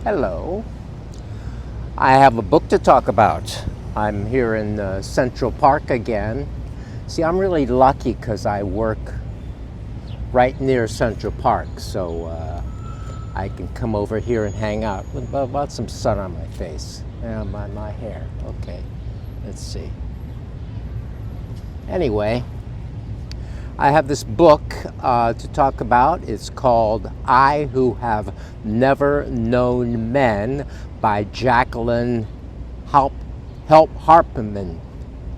Hello. I have a book to talk about. I'm here in Central Park again. See, I'm really lucky because I work right near Central Park, so I can come over here and hang out. About some sun on my face and my hair. Okay, let's see. Anyway, I have this book to talk about. It's called I Who Have Never Known Men by Jacqueline Harpman.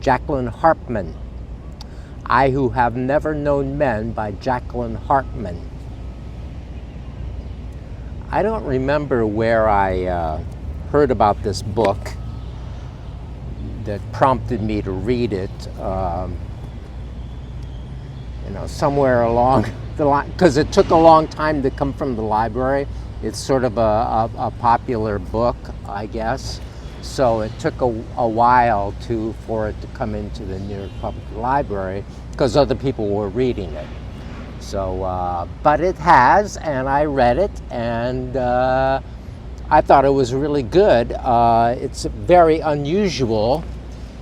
Jacqueline Harpman. I Who Have Never Known Men by Jacqueline Harpman. I don't remember where I heard about this book that prompted me to read it. Somewhere along the line, because it took a long time to come from the library. It's sort of a popular book, I guess. So it took a while for it to come into the New York Public Library because other people were reading it. So, but it has, and I read it, and I thought it was really good. It's very unusual.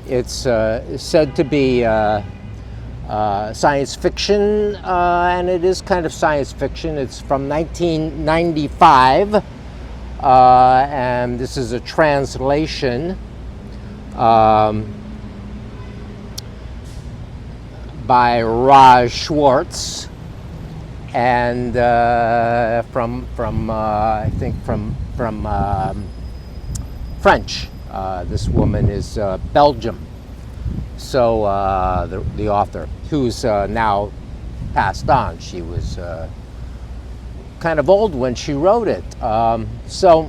It's said to be science fiction, and it is kind of science fiction. It's from 1995, and this is a translation by Raj Schwartz, and from I think from French. This woman is Belgium. So the author, who's now passed on, she was kind of old when she wrote it. So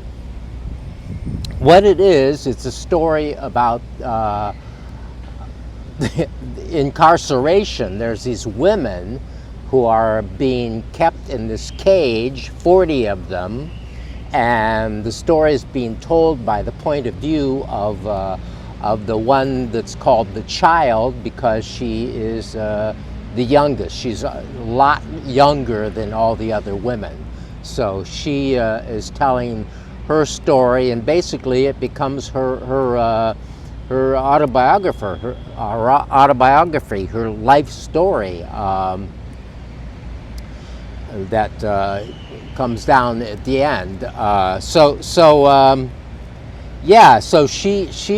what it is, it's a story about incarceration. There's these women who are being kept in this cage, 40 of them, and the story is being told by the point of view of the one that's called the child, because she is the youngest. She's a lot younger than all the other women. So she is telling her story, and basically it becomes her autobiography, her life story that comes down at the end. Yeah, so she's,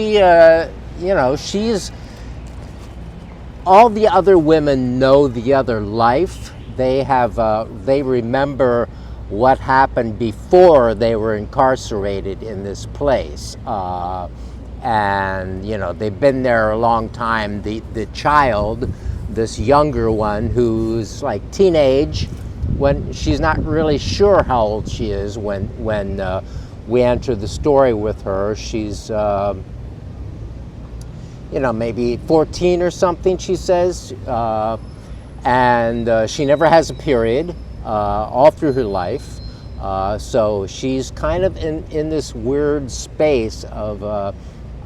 all the other women know the other life. They remember what happened before they were incarcerated in this place. And, they've been there a long time. The child, this younger one, who's like teenage, when she's not really sure how old she is when we enter the story with her. She's, maybe 14 or something, she says. And she never has a period all through her life. So she's kind of in this weird space of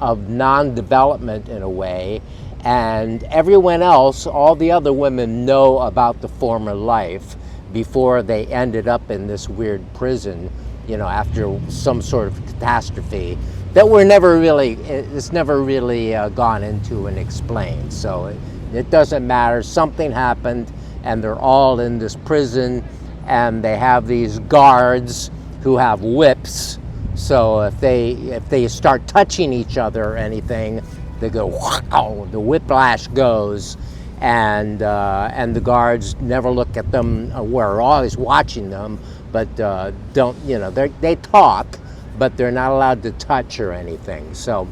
non-development in a way. And everyone else, all the other women, know about the former life before they ended up in this weird prison, after some sort of catastrophe that it's never really gone into and explained. So it doesn't matter. Something happened, and they're all in this prison, and they have these guards who have whips. So if they start touching each other or anything, they go, wow, the whiplash goes, and the guards never look at them. We're always watching them, but they talk, but they're not allowed to touch or anything. So,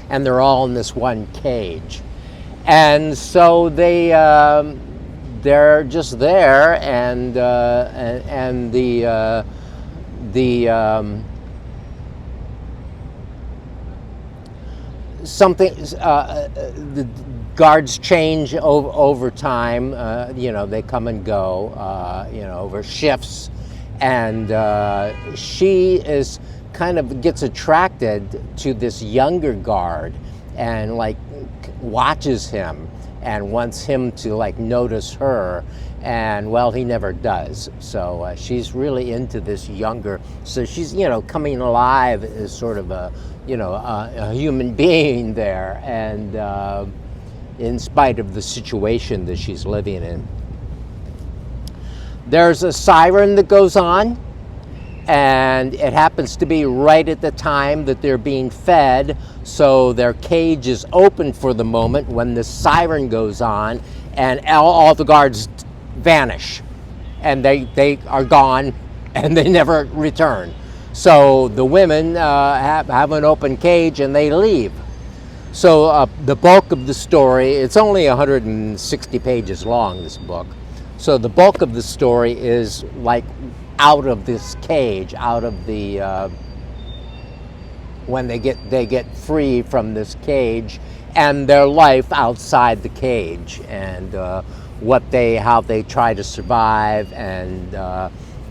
and they're all in this one cage, and so they're just there, and the guards change over time. They come and go, over shifts, and she is kind of gets attracted to this younger guard, and watches him, and wants him to notice her. and well, he never does. So she's really into this younger, so she's, coming alive as sort of a human being there, and in spite of the situation that she's living in. There's a siren that goes on, and it happens to be right at the time that they're being fed, so their cage is open for the moment when the siren goes on, and all the guards vanish, and they are gone, and they never return. So the women have an open cage, and they leave. So the bulk of the story, it's only 160 pages long, this book. So the bulk of the story is like out of this cage, out of the when they get free from this cage, and their life outside the cage, and how they try to survive, and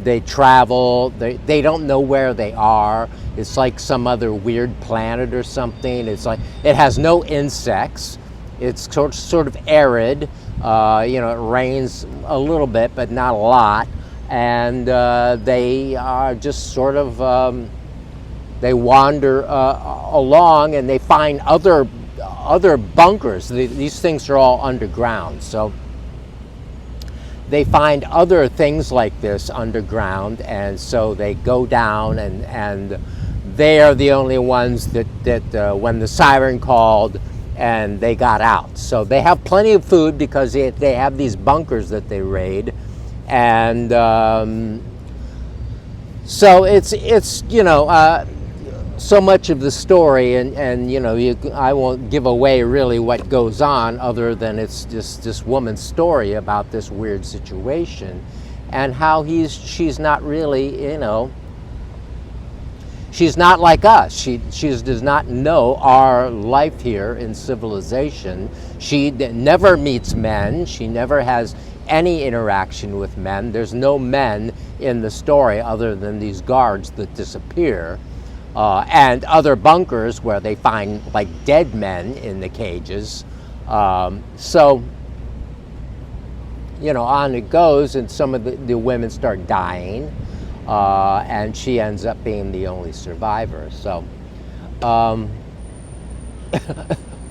they travel. They don't know where they are. It's like some other weird planet or something. It's like it has no insects. It's sort of arid. It rains a little bit, but not a lot. And they are just sort of they wander along, and they find other bunkers. These things are all underground, so they find other things like this underground, and so they go down, and they are the only ones that when the siren called, and they got out. So they have plenty of food because they have these bunkers that they raid, and so it's so much of the story, and I won't give away really what goes on, other than it's just this woman's story about this weird situation, and how she's not really, she's not like us. She does not know our life here in civilization. She never meets men. She never has any interaction with men. There's no men in the story other than these guards that disappear, and other bunkers where they find like dead men in the cages. So on it goes, and some of the women start dying. And she ends up being the only survivor. So,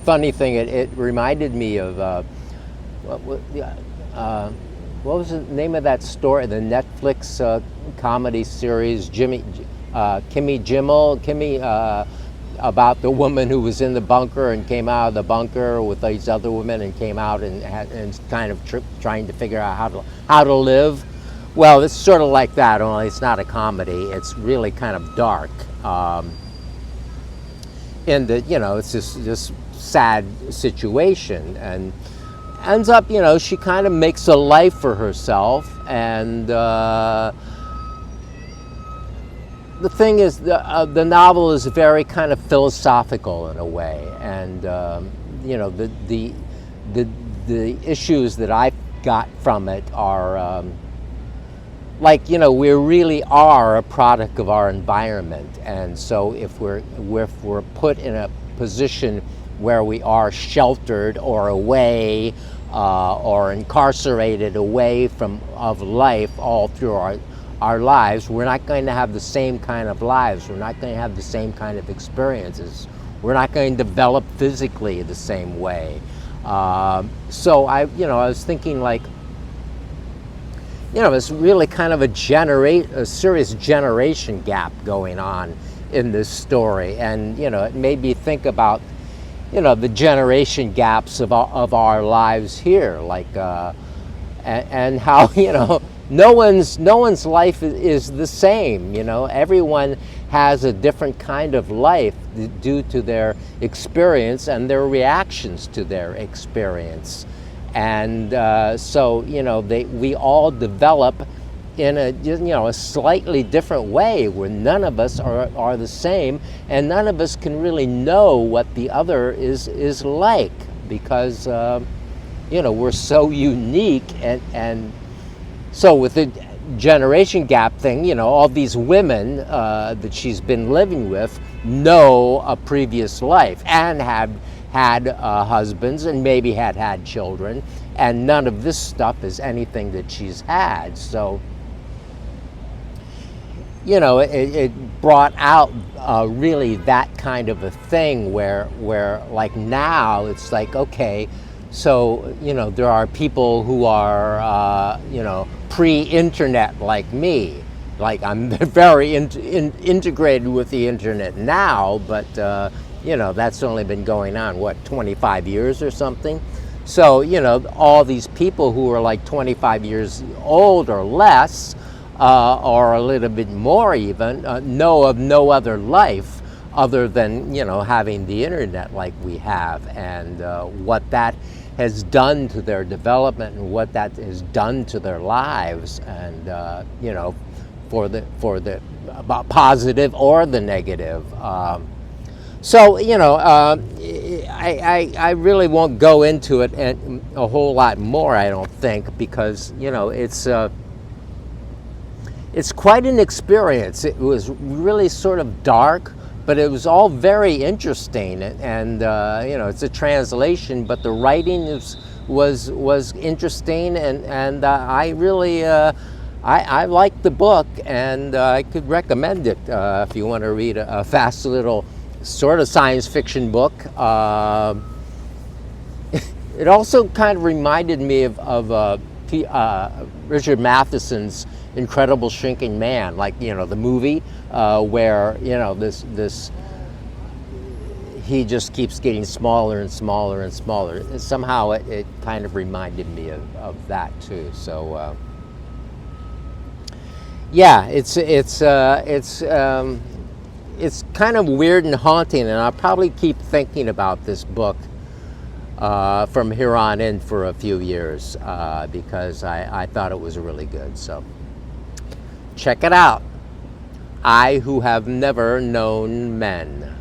funny thing, it reminded me of what was the name of that story? The Netflix comedy series, Kimmy about the woman who was in the bunker and came out of the bunker with these other women and came out and kind of trying to figure out how to live. Well, it's sort of like that, only it's not a comedy. It's really kind of dark. In that, it's this sad situation, and ends up, she kind of makes a life for herself. And the thing is, the novel is very kind of philosophical in a way, and the issues that I got from it are. We really are a product of our environment, and so if we're put in a position where we are sheltered or away or incarcerated away of life all through our lives, we're not going to have the same kind of lives. We're not going to have the same kind of experiences. We're not going to develop physically the same way. So I was thinking it's really kind of a serious generation gap going on in this story, and it made me think about the generation gaps of our lives here, and how no one's life is the same. Everyone has a different kind of life due to their experience and their reactions to their experience. And so we all develop in a slightly different way, where none of us are the same, and none of us can really know what the other is like, because we're so unique. And so with the generation gap thing, all these women that she's been living with know a previous life and had husbands and maybe had children, and none of this stuff is anything that she's had. So, you know, it brought out really that kind of a thing where like now it's like, okay, so, you know, there are people who are, you know, pre-internet like me. Like, I'm very integrated with the internet now, but, you know, that's only been going on, what, 25 years or something? So, you know, all these people who are like 25 years old or less, or a little bit more even, know of no other life other than, you know, having the internet like we have, and what that has done to their development and what that has done to their lives, and you know, for the positive or the negative. So, you know, I really won't go into it a whole lot more, I don't think, because, you know, it's quite an experience. It was really sort of dark, but it was all very interesting, and you know, it's a translation, but the writing was interesting, and I really I liked the book, and I could recommend it if you want to read a fast little sort of science fiction book. It also kind of reminded me of Richard Matheson's Incredible Shrinking Man, like, you know, the movie, where, you know, this he just keeps getting smaller and smaller and smaller. And somehow it kind of reminded me of that too. So yeah, it's kind of weird and haunting, and I'll probably keep thinking about this book from here on in for a few years, because I thought it was really good. So check it out. I Who Have Never Known Men.